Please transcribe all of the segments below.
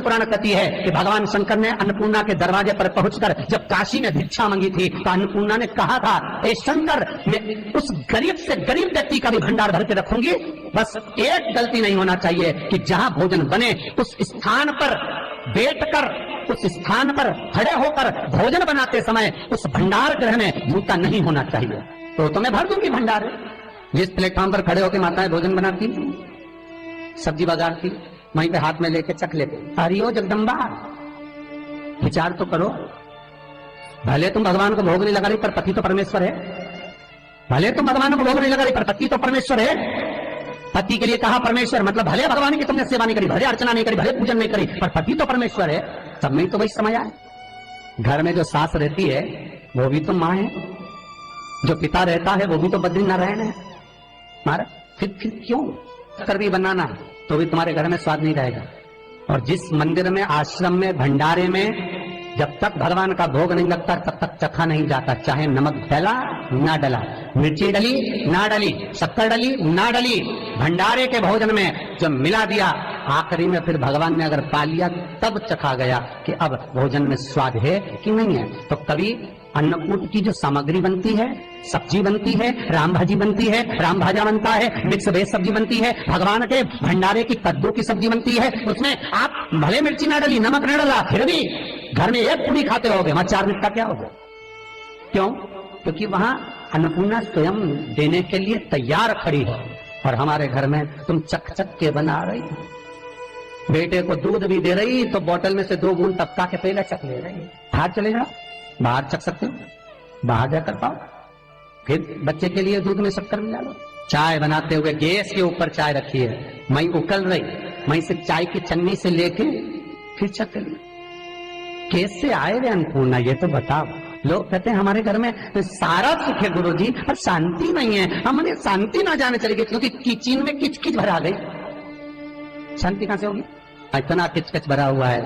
पुराण कहती है कि भगवान शंकर ने अन्नपूर्णा के दरवाजे पर पहुंचकर जब काशी में भिक्षा मांगी थी तो अन्नपूर्णा ने कहा था, ए शंकर, मैं उस गरीब से गरीब व्यक्ति का भी भंडार भर के रखूंगी, बस एक गलती नहीं होना चाहिए कि जहां भोजन बने उस स्थान पर बैठकर, उस स्थान पर खड़े होकर भोजन बनाते समय उस भंडार गृह में जूता नहीं होना चाहिए। तो मैं भर दूंगी भंडार। जिस प्लेटफॉर्म पर खड़े होकर माताएं भोजन बनाती, सब्जी बगाड़ती, वहीं पे हाथ में लेके चख लेते, हरिओ जगदम्बा, विचार तो करो। भले तुम भगवान को भोग नहीं लगा रही पर पति तो परमेश्वर है। भले तुम भगवान को भोग नहीं लगा रही पर पति तो परमेश्वर है। पति के लिए कहा परमेश्वर, मतलब भले भगवान की तुमने सेवा नहीं करी, भले अर्चना नहीं करी, भले पूजन नहीं करी, पर पति तो परमेश्वर है। सब में तो वही समय आए। घर में जो सास रहती है वो भी तो माँ है, जो पिता रहता है वो भी तो बद्रीनारायण है। मारा फिर क्यों कर भी बनाना तो भी तुम्हारे घर में स्वाद नहीं रहेगा। और जिस मंदिर में, आश्रम में, भंडारे में जब तक भगवान का भोग नहीं लगता तब तक चखा नहीं जाता, चाहे नमक डला ना डला, मिर्ची डली ना डली, शक्कर डली ना डली, भंडारे के भोजन में जब मिला दिया आखिरी में फिर भगवान ने अगर पा लिया तब चखा गया कि अब भोजन में स्वाद है कि नहीं है। तो कभी अन्नकूट की जो सामग्री बनती है, सब्जी बनती है, राम भाजी बनती है, राम भाजा बनता है, मिक्स वेज सब्जी बनती है, भगवान के भंडारे की कद्दू की सब्जी बनती है, उसमें आप भले मिर्ची ना डली, नमक ना डला, फिर भी घर में एक पूरी खाते रहोगे, वहां 4 मिनट का क्या होगा? क्यों? क्योंकि वहां अन्नपूर्णा स्वयं देने के लिए तैयार खड़ी है। और हमारे घर में तुम चक चक के बना रही, बेटे को दूध भी दे रही तो बोतल में से 2 बूंद टपका के पहले चक ले रही। बाहर चले जाओ, बाहर चख सकते हो, बाहर जाकर पाओ, फिर बच्चे के लिए दूध में शक्कर मिला लो। चाय बनाते हुए गैस के ऊपर चाय रखी है, मई उकल रही, मई से चाय की छन्नी से लेके फिर चख ली। कैसे आए वे अन्नपूर्णा, ये तो बताओ। लोग कहते हैं हमारे घर में सारा सुख है गुरुजी, पर शांति नहीं है। हमने शांति ना जाने चली गई क्योंकि किचन में किच किच भरा गई। शांति कहां से होगी? इतना किच किच भरा हुआ है।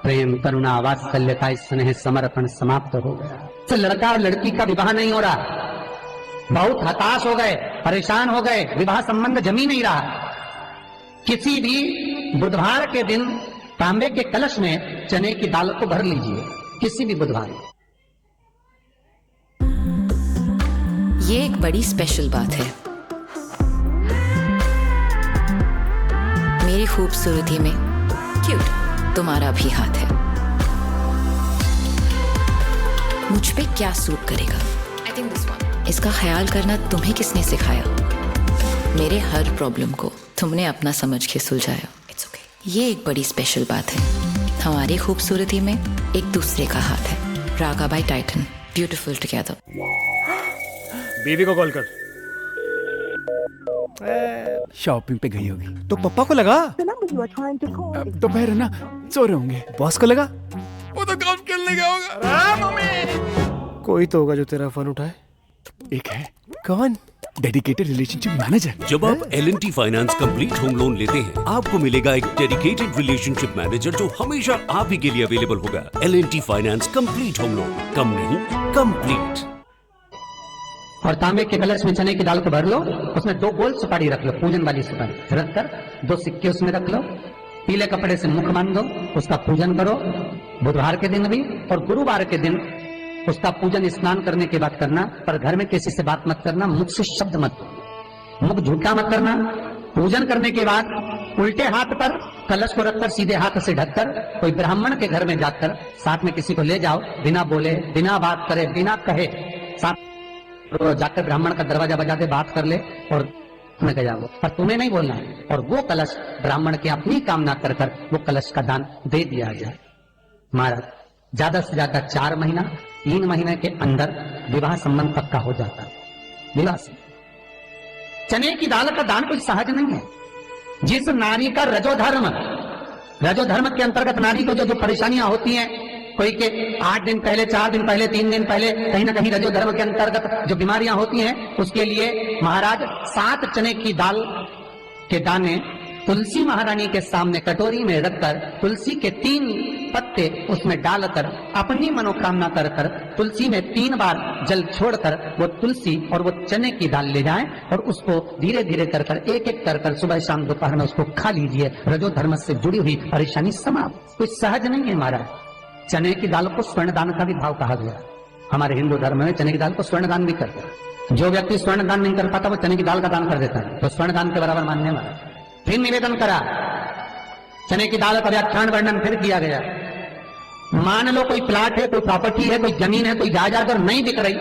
प्रेम, करुणा, वात्सल्यता, स्नेह, समर्पण समाप्त हो गया। तो लड़का और लड़की का विवाह नहीं हो रहा, बहुत हताश हो गए, परेशान हो गए, विवाह संबंध जमी नहीं रहा। किसी भी बुधवार के दिन तांबे के कलश में चने की दाल को भर लीजिए, किसी भी बुधवार। ये एक बड़ी स्पेशल बात है। मेरी खूबसूरती में क्यूट तुम्हारा भी हाथ है। मुझ पे क्या सूट करेगा? I think this one. इसका ख्याल करना तुम्हें किसने सिखाया? मेरे हर प्रॉब्लम को तुमने अपना समझ के सुलझाया। It's okay. ये एक बड़ी स्पेशल बात है। हमारी खूबसूरती में एक दूसरे का हाथ है। रागा बाय टाइटन, ब्यूटीफुल टुगेदर। बीवी को कॉल कर। शॉपिंग पे गई होगी। तो पप्पा को लगा, दोपहर ना सो रहे होंगे। बॉस को लगा, वो तो काम खेलने गया होगा। कोई तो होगा जो तेरा फोन उठाए। एक है कौन? Dedicated relationship manager. जब आप L&T finance complete home loan लेते हैं, आपको मिलेगा एक डेडिकेटेड रिलेशनशिप मैनेजर जो हमेशा आप ही के लिए अवेलेबल होगा। L&T finance complete home loan, कम नहीं, कंप्लीट। और तांबे के कलश में चने की दाल को भर लो, उसमें 2 गोल सुपारी रख लो, पूजन वाली सुपारी रख कर 2 सिक्के उसमें रख लो, पीले कपड़े से मुख बांध दो, उसका पूजन करो। बुधवार के दिन भी और गुरुवार के दिन उसका पूजन स्नान करने के बाद करना, पर घर में किसी से बात मत करना, मुख से शब्द मत, मुख झूठा मत करना। पूजन करने के बाद उल्टे हाथ पर कलश को रखकर सीधे हाथ से ढककर कोई ब्राह्मण के घर में जाकर साथ में किसी को ले जाओ, बिना बोले, बिना बात करे, बिना कहे, साथ जाकर ब्राह्मण का दरवाजा बजा दे, बात कर ले और तुम्हें गया वो, पर तुम्हें नहीं बोलना है। और वो कलश ब्राह्मण की अपनी कामना कर कर वो कलश का दान दे दिया जाए। महाराज ज्यादा से ज्यादा 4 महीना 3 महीने के अंदर विवाह संबंध पक्का हो जाता है। विवाह से चने की दाल का दान कोई सहज नहीं है। जिस नारी का रजोधर्म के अंतर्गत नारी को जो परेशानियां होती हैं, कोई के 8 दिन पहले, 4 दिन पहले, 3 दिन पहले कहीं ना कहीं रजोधर्म के अंतर्गत जो बीमारियां होती हैं, उसके लिए महाराज 7 चने की दाल के दाने तुलसी महारानी के सामने कटोरी में रखकर तुलसी के 3 पत्ते उसमें डालकर अपनी मनोकामना कर कर तुलसी में 3 बार जल छोड़कर वो तुलसी और वो चने की दाल ले जाएं और उसको धीरे धीरे कर कर एक एक कर कर सुबह शाम दोपहर में उसको खा लीजिए। रजो धर्म से जुड़ी हुई परेशानी समाप्त। कोई सहज नहीं है महाराज। चने की दाल को स्वर्ण दान का भी भाव कहा गया। हमारे हिंदू धर्म में चने की दाल को स्वर्ण दान भी करते हैं। जो व्यक्ति स्वर्ण दान नहीं कर पाता वो चने की दाल का दान कर देता है, तो स्वर्ण दान के बराबर मानने वाला। फिर निवेदन करा, चने की दाल का व्याख्यान वर्णन फिर किया गया। मान लो कोई प्लाट है, कोई प्रॉपर्टी है, कोई जमीन है, कोई जायदाद और नहीं बिक रही,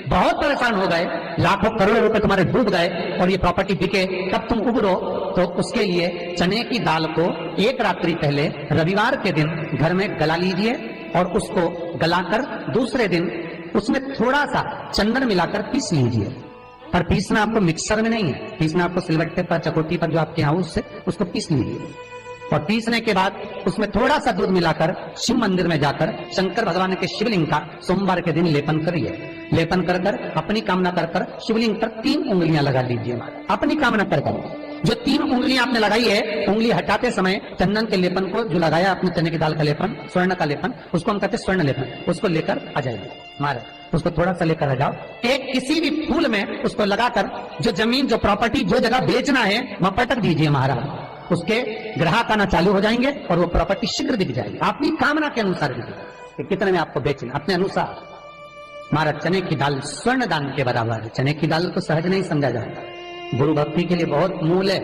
बहुत परेशान हो गए, लाखों करोड़ों रुपए तुम्हारे डूब गए और ये प्रॉपर्टी बिके, तब तुम उबरो, तो उसके लिए चने की दाल को एक रात्रि पहले रविवार के दिन घर में गला लीजिए और उसको गलाकर दूसरे दिन उसमें थोड़ा सा चंदन मिलाकर पीस लीजिए। पर पीसना आपको मिक्सर में नहीं है, पीसना आपको सिलबट्टे पर, चकोटी पर जो आपके यहाँ उससे उसको पीस लीजिए। और पीसने के बाद उसमें थोड़ा सा दूध मिलाकर शिव मंदिर में जाकर शंकर भगवान के शिवलिंग का सोमवार के दिन लेपन करिए। लेपन कर कर अपनी कामना कर कर शिवलिंग पर 3 उंगलियां लगा लीजिए। अपनी कामना कर कर जो 3 उंगलियां आपने लगाई है, उंगली हटाते समय चंदन के लेपन को जो लगाया अपने चने की दाल का लेपन, स्वर्ण का लेपन, उसको हम कहते हैं स्वर्ण लेपन, उसको लेकर आ जाइए महाराज। उसको थोड़ा सा लेकर आ जाओ, एक किसी भी फूल में उसको लगाकर जो जमीन, जो प्रॉपर्टी, जो जगह बेचना है वहां पटक दीजिए महाराज। उसके ग्राहक आना चालू हो जाएंगे और वो प्रॉपर्टी शीघ्र बिक जाएगी। अपनी कामना के अनुसार बिकेगी, कितने में आपको बेचना अपने अनुसार। महाराज चने की दाल स्वर्ण दान के बराबर है। चने की दाल को सहज नहीं समझा जाता, गुरु भक्ति के लिए बहुत मूल है।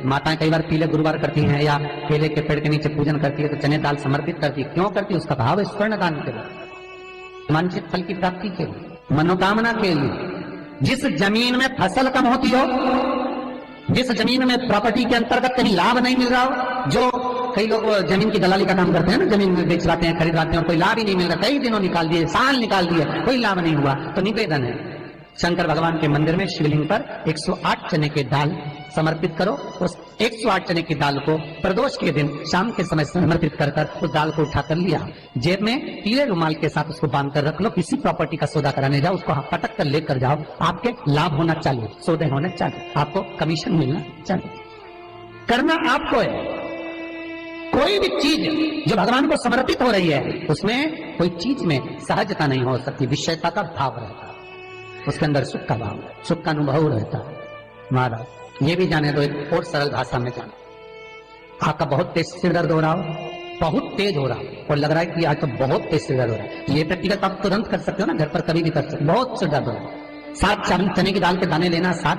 माताएं कई बार पीले गुरुवार करती हैं या केले के पेड़ के नीचे पूजन करती है तो चने दाल समर्पित करती है। क्यों करती है? उसका भाव है स्वर्ण दान के लिए, मानसिक फल की प्राप्ति के लिए, मनोकामना के लिए। जिस जमीन में फसल कम होती हो, जिस जमीन में प्रॉपर्टी के अंतर्गत कहीं लाभ नहीं मिल रहा हो, जो कई लोग जमीन की दलाली का काम करते हैं ना, जमीन में बेच लाते हैं, खरीद लाते हैं और कोई लाभ ही नहीं मिल रहा, कई दिनों निकाल दिए, साल निकाल दिए, कोई लाभ नहीं हुआ, तो निवेदन है शंकर भगवान के मंदिर में शिवलिंग पर 108 चने के दाल समर्पित करो। उस 108 चने की दाल को प्रदोष के दिन शाम के समय समर्पित कर कर उस दाल को उठाकर लिया, जेब में पीले रुमाल के साथ उसको बांध कर रख लो। किसी प्रॉपर्टी का सौदा कराने जाओ, उसको पटक कर लेकर जाओ, आपके लाभ होना चालू, सौदे होने चालू, आपको कमीशन मिलना चालू। करना आपको है। कोई भी चीज जो भगवान को समर्पित हो रही है उसमें कोई चीज में सहजता नहीं हो सकती, विषयता का भाव रहता है, उसके अंदर सुख का भाव, सुख का अनुभव रहता है। महाराज ये भी जाने दो, एक और सरल भाषा में जानो। आपका बहुत तेज सिर दर्द हो रहा हो, बहुत तेज हो रहा हो और लग रहा है कि आज तो बहुत तेज सिर दर्द हो रहा है, ये व्यक्तिगत आप तुरंत कर सकते हो ना, घर पर कभी भी कर सकते हो। बहुत सिर दर्द हो रहा है, 7 चने की दाल के दाने लेना 7,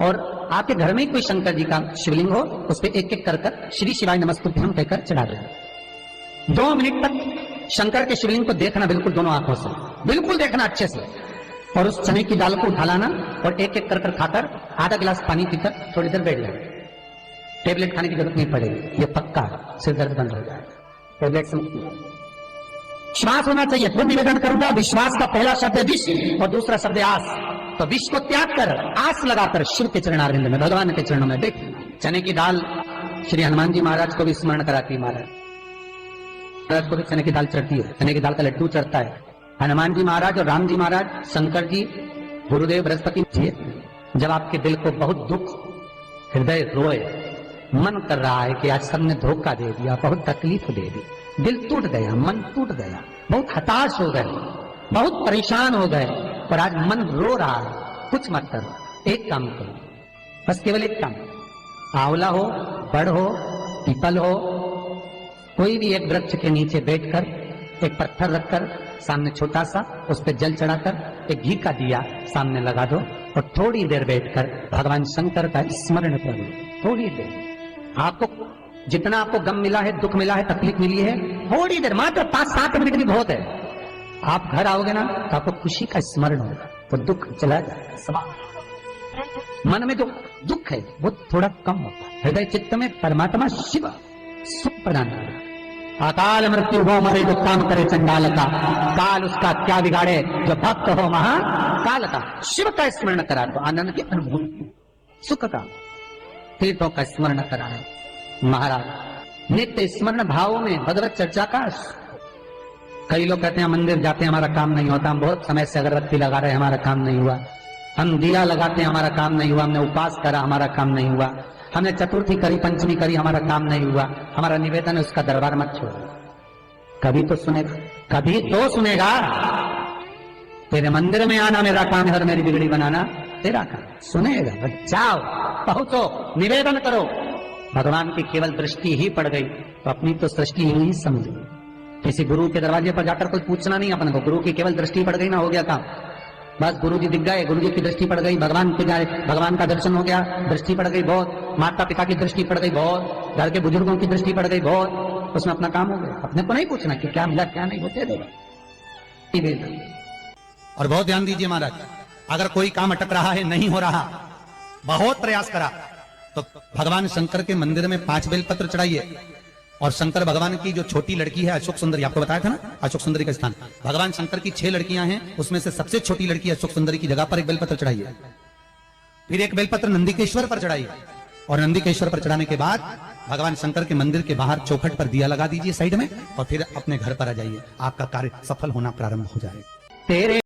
और आपके घर में कोई शंकर जी का शिवलिंग हो, उस पर एक एक कर कर श्री शिवाय नमस्तुभ्यम कहकर चढ़ा देना। 2 मिनट तक शंकर के शिवलिंग को देखना, बिल्कुल दोनों आंखों से, बिल्कुल देखना अच्छे से, और उस चने की दाल को उठा लाना और एक एक कर कर खाकर आधा गिलास पानी पीकर थोड़ी देर बैठ जाए। टेबलेट खाने की जरूरत नहीं पड़ेगी, ये पक्का सिर दर्द बंद हो जाएगा। टेबलेट से विश्वास होना चाहिए। फिर निवेदन करूंगा, विश्वास का पहला शब्द है विष और दूसरा शब्द है आस। तो विष को त्याग कर आस लगाकर शिव के चरणारविंद में, भगवान के चरणों में बैठ। चने की दाल श्री हनुमान जी महाराज को भी स्मरण कराती है। महाराज को भी चने की दाल चढ़ती है, चने की दाल का लड्डू चढ़ता है। हनुमान जी महाराज और राम जी महाराज, शंकर जी, गुरुदेव बृहस्पति जी, जब आपके दिल को बहुत दुख, हृदय रोए, मन कर रहा है कि आज सबने धोखा दे दिया, बहुत तकलीफ दे दी, दिल टूट गया, मन टूट गया, बहुत हताश हो गए, बहुत परेशान हो गए, और आज मन रो रहा है, कुछ मत करो, एक काम करो, बस केवल एक काम, आंवला हो, बड़ हो, पीपल हो, कोई भी एक वृक्ष के नीचे बैठकर एक पत्थर रखकर सामने छोटा सा, उस पर जल चढ़ाकर एक घी का दिया सामने लगा दो और थोड़ी देर बैठकर भगवान शंकर का स्मरण करो। थोड़ी देर, आपको जितना आपको गम मिला है, दुख मिला है, तकलीफ मिली है, थोड़ी देर, मात्र 5-7 मिनट भी बहुत है। आप घर आओगे ना तो आपको खुशी का स्मरण होगा, तो दुख चला जाएगा। सब मन में जो दुख है वो थोड़ा कम होता है। हृदय चित्त में परमात्मा शिव सुख प्रदान कर रहा है। अकाल मृत्यु हो मरे जो काम करे चंडाल का, काल उसका क्या बिगाड़े जो भक्त हो महाकाल का। शिव का स्मरण करा तो आनंद की अनुभूति, सुख का, तीर्थों का स्मरण करा है। महाराज नित्य स्मरण भावों में भगवत चर्चा का। कई लोग कहते हैं मंदिर जाते हैं हमारा काम नहीं होता, हम बहुत समय से अगरबत्ती लगा रहे हैं हमारा काम नहीं हुआ, हम दिया लगाते हैं हमारा काम नहीं हुआ, हमने उपवास करा हमारा काम नहीं हुआ, हमने चतुर्थी करी, पंचमी करी, हमारा काम नहीं हुआ, हमारा निवेदन है उसका दरबार मत छोड़ो। कभी तो सुनेगा, कभी तो सुनेगा। तेरे मंदिर में आना मेरा काम है और मेरी बिगड़ी बनाना तेरा काम। सुनेगा, जाओ, पहुंचो, निवेदन करो। भगवान की केवल दृष्टि ही पड़ गई तो अपनी तो सृष्टि ही समझो। किसी गुरु के दरवाजे पर जाकर कोई पूछना नहीं अपन को, गुरु की केवल दृष्टि पड़ गई ना, हो गया काम। बस गुरु जी दिख गए, गुरु जी की दृष्टि पड़ गई, भगवान के जाए, भगवान का दर्शन हो गया, दृष्टि पड़ गई बहुत, माता पिता की दृष्टि पड़ गई बहुत, घर के बुजुर्गों की दृष्टि पड़ गई बहुत, उसमें अपना काम हो गया। अपने को नहीं पूछना कि क्या मिला क्या नहीं, होते देगा। और बहुत ध्यान दीजिए महाराज, अगर कोई काम अटक रहा है, नहीं हो रहा, बहुत प्रयास करा, तो भगवान शंकर के मंदिर में 5 बेलपत्र चढ़ाइए। और शंकर भगवान की जो छोटी लड़की है अशोक सुंदरी, आपको बताया था ना अशोक सुंदरी का स्थान, भगवान शंकर की 6 लड़कियां हैं, उसमें से सबसे छोटी लड़की अशोक सुंदरी की जगह पर एक बेलपत्र चढ़ाइए। फिर एक बेलपत्र नंदिकेश्वर पर चढ़ाइए, और नंदिकेश्वर पर चढ़ाने के बाद भगवान शंकर के मंदिर के बाहर चौखट पर दिया लगा दीजिए साइड में, और फिर अपने घर पर आ जाइए, आपका कार्य सफल होना प्रारंभ हो जाएगा। तेरे